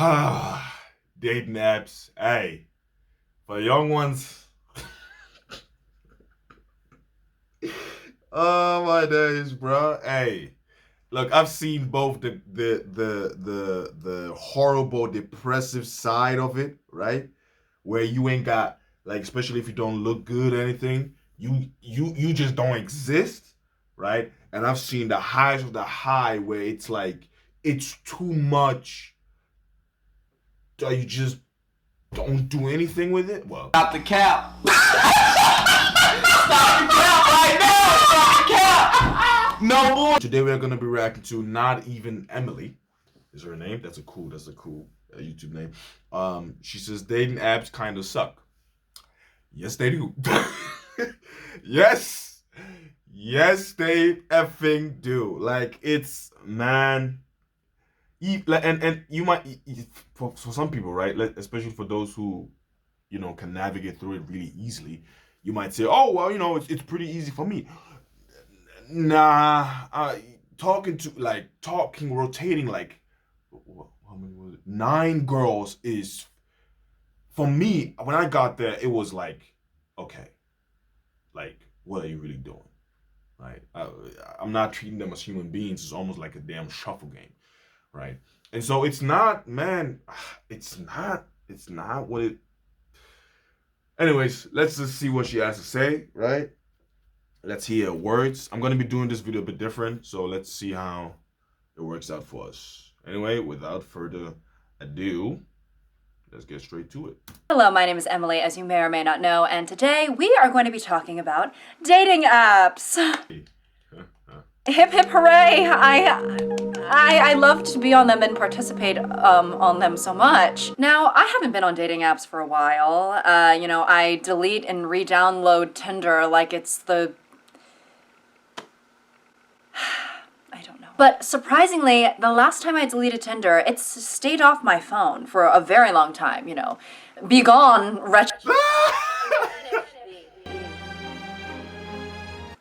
Ah, dating apps. Hey, for young ones. Oh my days, bro. Hey, look, I've seen both the horrible, depressive side of it, right? Where you ain't got like, especially if you don't look good or anything, you just don't exist, right? And I've seen the highs of the high where it's like it's too much. You just don't do anything with it. Well, Stop the cap. Stop the cap right now. Stop the cap. No more. today we are gonna be reacting to Not Even Emily. Is her name? That's a cool YouTube name. She says dating apps kind of suck. Yes, they do. yes, yes, they effing do. Like it's man. And you might for some people, right? Especially for those who can navigate through it really easily. You might say, "Oh well, it's pretty easy for me." Nah, rotating like how many was it? 9 girls is for me. When I got there, it was like, okay, like what are you really doing? Right? I'm not treating them as human beings. It's almost like a damn shuffle game, right? And so it's not, man. It's not what it. Anyways, let's just see what she has to say, right? Let's hear words. I'm gonna be doing this video a bit different, so let's see how it works out for us. Anyway, without further ado, let's get straight to it. Hello, my name is Emily, as you may or may not know, and today we are going to be talking about dating apps. Hip hip hooray! I love to be on them and participate on them so much. Now, I haven't been on dating apps for a while. I delete and re-download Tinder like it's the... I don't know. But surprisingly, the last time I deleted Tinder, it's stayed off my phone for a very long time, Be gone, wretch.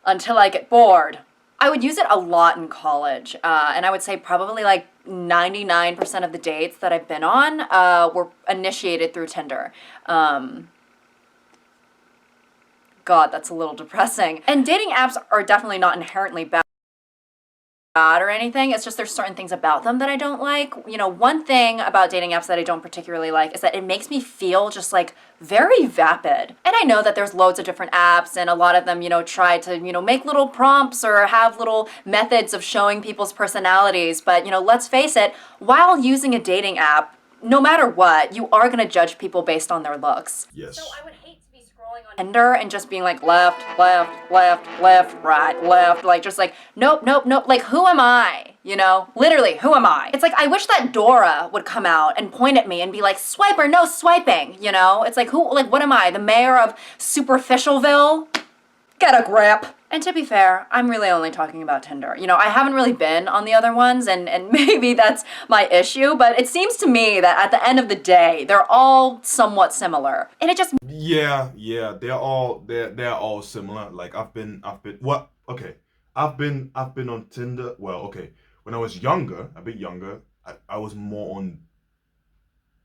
Until I get bored. I would use it a lot in college, and I would say probably like 99% of the dates that I've been on were initiated through Tinder. God, that's a little depressing. And dating apps are definitely not inherently bad or anything. It's just there's certain things about them that I don't like. One thing about dating apps that I don't particularly like is that it makes me feel just like very vapid. And I know that there's loads of different apps and a lot of them, try to, make little prompts or have little methods of showing people's personalities. But, let's face it, while using a dating app, no matter what, you are going to judge people based on their looks. Yes. So I would hate to be scrolling on Tinder and just being like left, left, left, left, right, left, like just like nope, nope, nope. Like who am I? Literally, who am I? It's like I wish that Dora would come out and point at me and be like, swipe or no swiping, It's like what am I? The mayor of Superficialville? Get a grip. And to be fair, I'm really only talking about Tinder. I haven't really been on the other ones, and maybe that's my issue, but it seems to me that at the end of the day, they're all somewhat similar. And it just... Yeah, they're all similar. Like I've been on Tinder. Well, okay. When I was younger, a bit younger, I was more on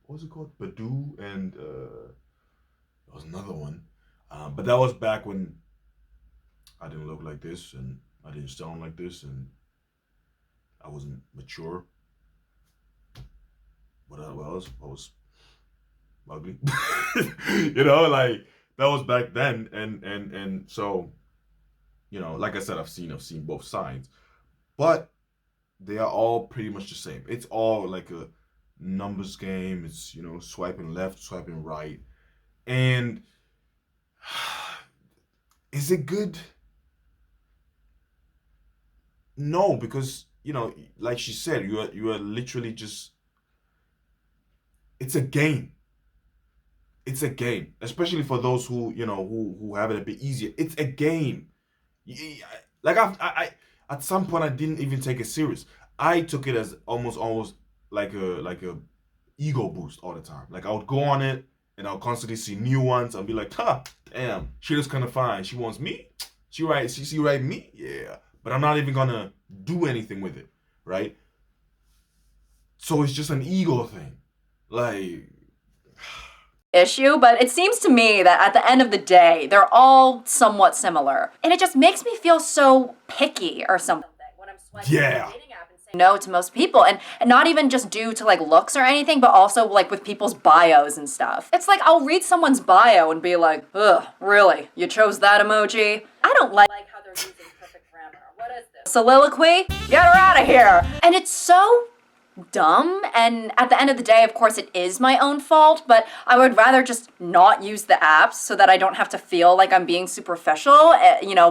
what was it called? Badoo and there was another one. But that was back when I didn't look like this and I didn't sound like this and I wasn't mature. What else? I was ugly. Like that was back then and so, like I said, I've seen both sides. But they are all pretty much the same. It's all like a numbers game. It's, swiping left, swiping right. And is it good? No, because like she said, you are literally just. It's a game. It's a game, especially for those who have it a bit easier. It's a game. Like I at some point I didn't even take it serious. I took it as almost like a ego boost all the time. Like I would go on it and I'll constantly see new ones. I'll be like, huh, damn, she looks kind of fine. She wants me. She right me, yeah. But I'm not even gonna do anything with it, right? So it's just an ego thing. Like, issue, but it seems to me that at the end of the day, they're all somewhat similar. And it just makes me feel so picky or something when I'm swiping on yeah. a dating app and saying no to most people. And not even just due to like looks or anything, but also like with people's bios and stuff. It's like I'll read someone's bio and be like, ugh, really? You chose that emoji? I don't like how they're using perfect grammar. What is this? Soliloquy? Get her out of here! And it's so dumb, and at the end of the day, of course, it is my own fault, but I would rather just not use the apps so that I don't have to feel like I'm being superficial,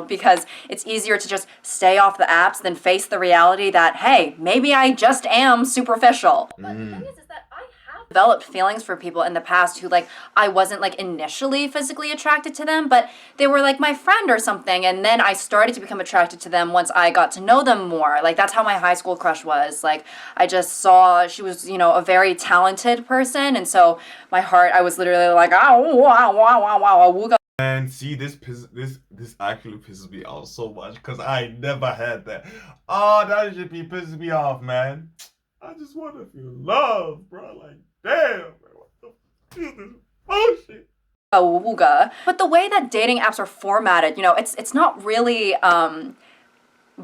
because it's easier to just stay off the apps than face the reality that, hey, maybe I just am superficial. But the thing is that I have developed feelings for people in the past who, like, I wasn't, like, initially physically attracted to them, but they were, like, my friend or something, and then I started to become attracted to them once I got to know them more. Like, that's how my high school crush was. Like, I just saw she was, a very talented person, and so my heart, I was literally like, oh, wow, wow, wow, wow, wooga. And see, this actually pisses me off so much because I never had that. Oh, that should be pissing me off, man. I just want to feel love, bro. Like, damn, man, what the f- is this bullshit? Wooga. But the way that dating apps are formatted, it's not really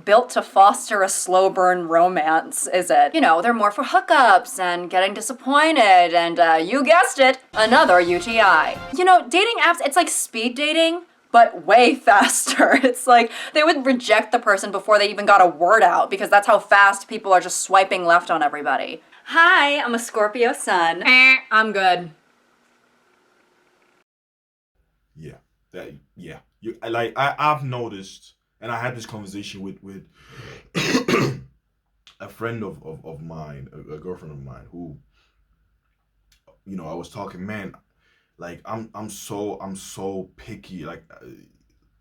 built to foster a slow burn romance, is it? They're more for hookups and getting disappointed and, you guessed it, another UTI. Dating apps, it's like speed dating, but way faster. It's like they would reject the person before they even got a word out because that's how fast people are just swiping left on everybody. Hi, I'm a Scorpio sun. I'm good. I've noticed, and I had this conversation with a friend of mine, a girlfriend of mine, who, I was talking, man, like I'm so picky, like,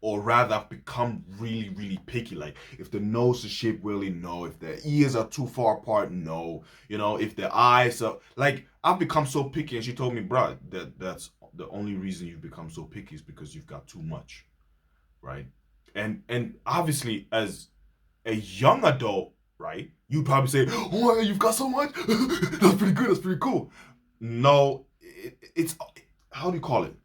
or rather, I've become really, really picky. Like, if the nose is shaped really, no. If the ears are too far apart, no. If the eyes are like, I've become so picky. And she told me, bro, that's the only reason you've become so picky is because you've got too much, right? And obviously, as a young adult, right, you'd probably say, oh, my, you've got so much. That's pretty good. That's pretty cool. No, it's how do you call it?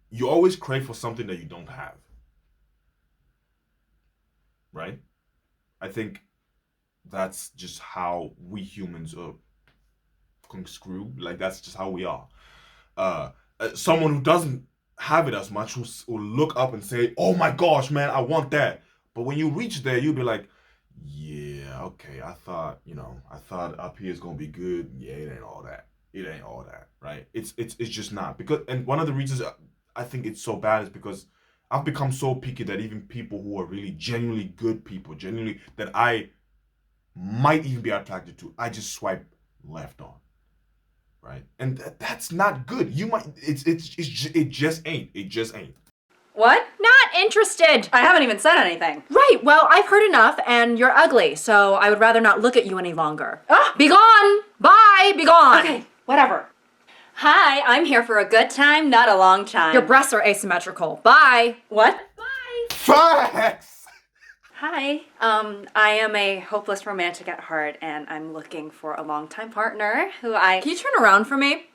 You always crave for something that you don't have, right? I think that's just how we humans are conscripted. Like, that's just how we are. Someone who doesn't have it as much will look up and say, oh my gosh, man, I want that. But when you reach there, you'll be like, yeah, okay, I thought up here is gonna be good. Yeah, it ain't all that. It ain't all that, right? It's just not. Because, and one of the reasons I think it's so bad is because I've become so picky that even people who are really genuinely good people, genuinely that I might even be attracted to, I just swipe left on, right? And that's not good. You might, it just ain't. It just ain't. What? Not interested. I haven't even said anything. Right, well, I've heard enough, and you're ugly, so I would rather not look at you any longer. Be gone! Bye! Be gone! Okay, whatever. Hi, I'm here for a good time, not a long time. Your breasts are asymmetrical. Bye! What? Bye! Facts! Hi, I am a hopeless romantic at heart, and I'm looking for a longtime partner Can you turn around for me?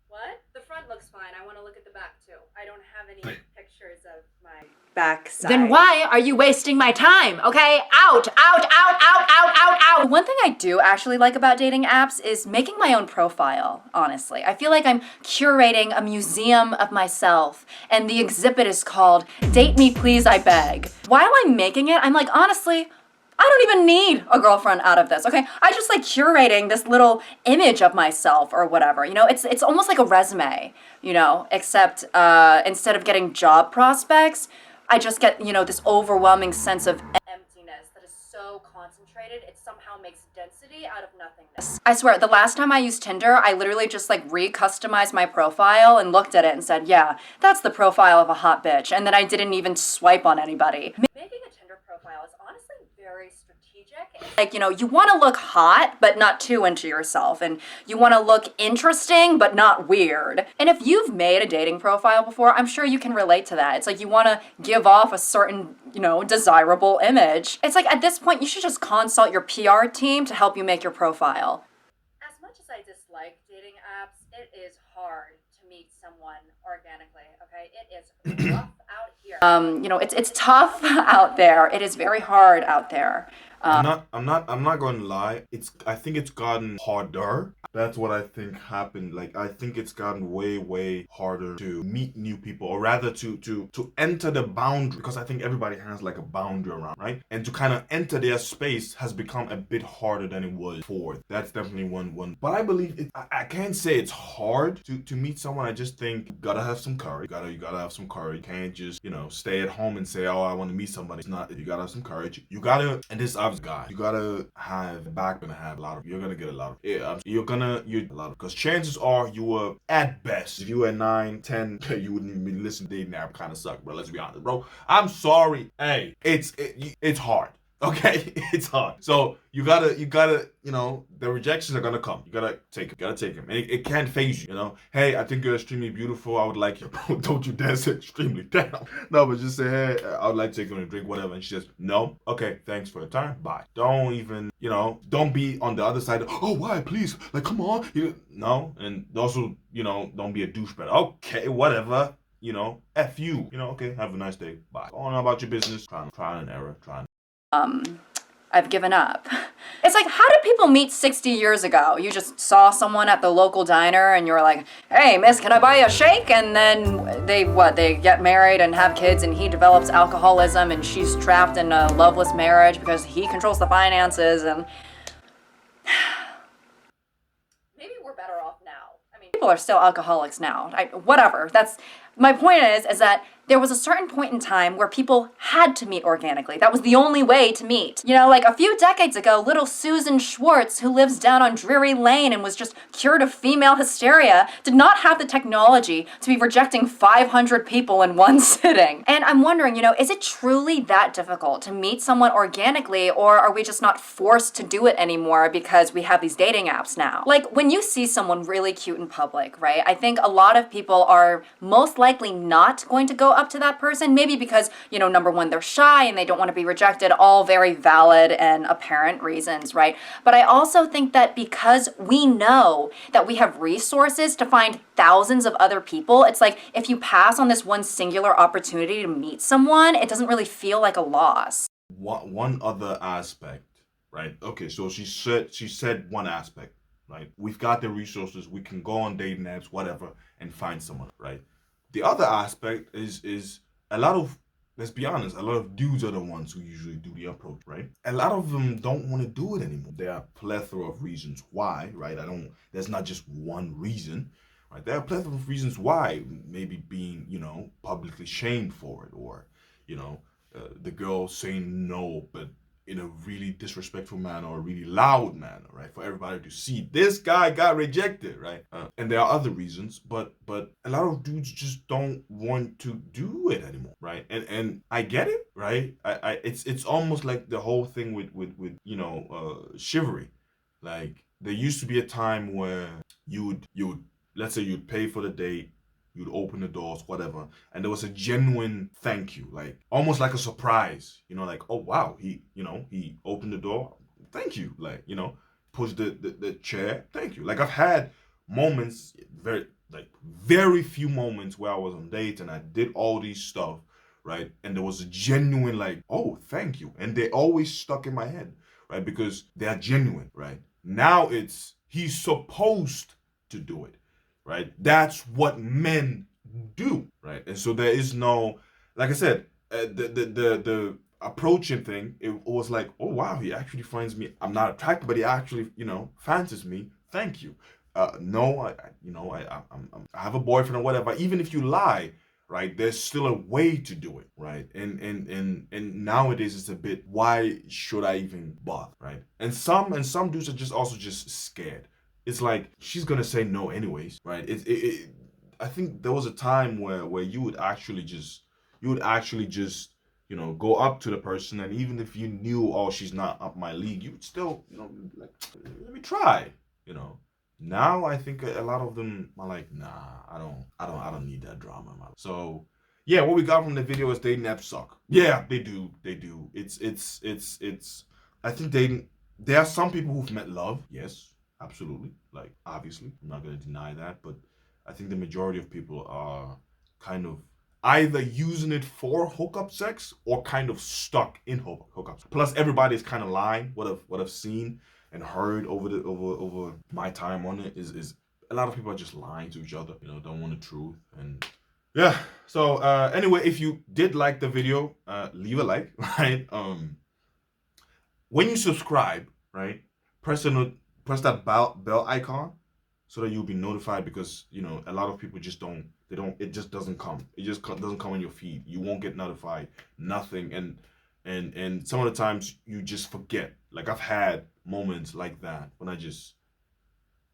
What? The front looks fine. I want to look at the back, too. I don't have any pictures of my backside. Then why are you wasting my time, okay? Out, out, out, out, out, out, out! One thing I do actually like about dating apps is making my own profile, honestly. I feel like I'm curating a museum of myself, and the exhibit is called Date Me Please I Beg. While I'm making it, I'm like, honestly, I don't even need a girlfriend out of this, okay? I just like curating this little image of myself or whatever, It's almost like a resume, except instead of getting job prospects, I just get, this overwhelming sense of emptiness that is so concentrated, it somehow makes density out of nothingness. I swear, the last time I used Tinder, I literally just like re-customized my profile and looked at it and said, yeah, that's the profile of a hot bitch, and then I didn't even swipe on anybody. Making a Tinder profile is honestly very very strategic. Like, you want to look hot, but not too into yourself. And you want to look interesting, but not weird. And if you've made a dating profile before, I'm sure you can relate to that. It's like you want to give off a certain, desirable image. It's like at this point, you should just consult your PR team to help you make your profile. As much as I dislike dating apps, it is hard to meet someone organically, okay? It is rough out here. It's tough out there. It is very hard out there. I'm not going to lie. I think it's gotten harder. That's what I think happened. Like, I think it's gotten way, way harder to meet new people, or rather to enter the boundary, because I think everybody has like a boundary around, right? And to kind of enter their space has become a bit harder than it was before. That's definitely one. But I believe I can't say it's hard to meet someone. I just think you gotta have some courage. You gotta have some courage. You can't just, stay at home and say, oh, I want to meet somebody. It's not. You gotta have some courage. You gotta, and this obvious guy, you gotta have back and have a lot of. You're gonna get a lot of. Yeah, because chances are you were at best. If you were 9, 10, you wouldn't even be listening to dating app. Kind of suck, bro. Let's be honest, bro. I'm sorry. Hey, it's hard. Okay, it's hard. So you gotta, the rejections are gonna come. You gotta take them. And it can't phase you, Hey, I think you're extremely beautiful. I would like you. Don't you dare say extremely down. No, but just say, hey, I would like to take you on a drink, whatever. And she says, no. Okay, thanks for your time. Bye. Don't even, don't be on the other side. Oh, why? Please. Like, come on. No. And also, don't be a douchebag. Okay, whatever. F you. Okay, have a nice day. Bye. Go on about your business. Try and error. I've given up. It's like, how did people meet 60 years ago? You just saw someone at the local diner and you were like, hey, miss, can I buy you a shake? And then they get married and have kids, and he develops alcoholism and she's trapped in a loveless marriage because he controls the finances, and maybe we're better off now. I mean, people are still alcoholics now. Whatever. My point is that there was a certain point in time where people had to meet organically. That was the only way to meet. Like a few decades ago, little Susan Schwartz, who lives down on Drury Lane and was just cured of female hysteria, did not have the technology to be rejecting 500 people in one sitting. And I'm wondering, is it truly that difficult to meet someone organically, or are we just not forced to do it anymore because we have these dating apps now? Like, when you see someone really cute in public, right? I think a lot of people are most likely not going to go up to that person, maybe because, number one, they're shy and they don't want to be rejected, all very valid and apparent reasons, right? But I also think that because we know that we have resources to find thousands of other people, it's like if you pass on this one singular opportunity to meet someone, it doesn't really feel like a loss. One other aspect, right? Okay, so she said one aspect, right? We've got the resources, we can go on dating apps, whatever, and find someone, right? The other aspect is a lot of, let's be honest, a lot of dudes are the ones who usually do the approach, right? A lot of them don't want to do it anymore. There are a plethora of reasons why, right? There's not just one reason, right? There are a plethora of reasons why, maybe being, publicly shamed for it, or, the girl saying no, but in a really disrespectful manner or a really loud manner, right? For everybody to see this guy got rejected, right? And there are other reasons, but a lot of dudes just don't want to do it anymore, right? And I get it, right? It's almost like the whole thing with chivalry. Like, there used to be a time where you would let's say you'd pay for the date, you'd open the doors, whatever, and there was a genuine thank you, like almost like a surprise, like, oh wow, he opened the door, thank you, like, pushed the chair, thank you. Like, I've had moments, very few moments where I was on dates and I did all these stuff, right, and there was a genuine like, oh, thank you, and they always stuck in my head, right, because they are genuine, right? Now it's he's supposed to do it. Right? That's what men do, right? And so there is no, like I said, the approaching thing, it was like, oh wow, he actually finds me, I'm not attracted, but he actually, fancies me. Thank you. No, I have a boyfriend or whatever. Even if you lie, right, there's still a way to do it, right? And nowadays it's a bit, why should I even bother, right? And some dudes are just scared. It's like, she's gonna say no anyways, right? I think there was a time where you would actually just you know, go up to the person, and even if you knew, oh, she's not up my league, you would still, you know, like, let me try, you know. Now I think a lot of them are like, nah, I don't need that drama in my life. So yeah, what we got from the video is dating apps suck. Yeah, they do. It's. I think there are some people who've met love. Yes, absolutely. Like, obviously, I'm not gonna deny that, but I think the majority of people are kind of either using it for hookup sex or kind of stuck in hookups. Plus, everybody's kind of lying. What I've seen and heard over my time on it is a lot of people are just lying to each other. You know, don't want the truth. And yeah. So anyway, if you did like the video, leave a like. Right. When you subscribe, right, press that bell icon so that you'll be notified, because you know a lot of people just don't, it just doesn't come, doesn't come in your feed. You won't get notified, nothing. And some of the times you just forget. Like, I've had moments like that when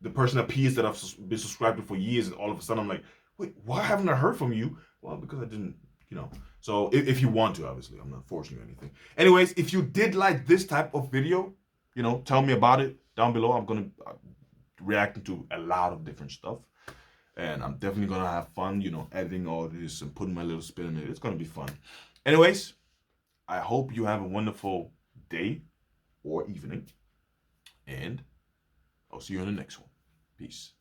the person appears that I've been subscribed to for years, and all of a sudden I'm like, wait, why haven't I heard from you? Well, because I didn't, you know. So if you want to, obviously, I'm not forcing you anything. Anyways, if you did like this type of video, you know, tell me about it down below. I'm gonna reacting to a lot of different stuff, and I'm definitely gonna have fun, you know, editing all this and putting my little spin in it. It's gonna be fun. Anyways, I hope you have a wonderful day or evening, and I'll see you in the next one. Peace.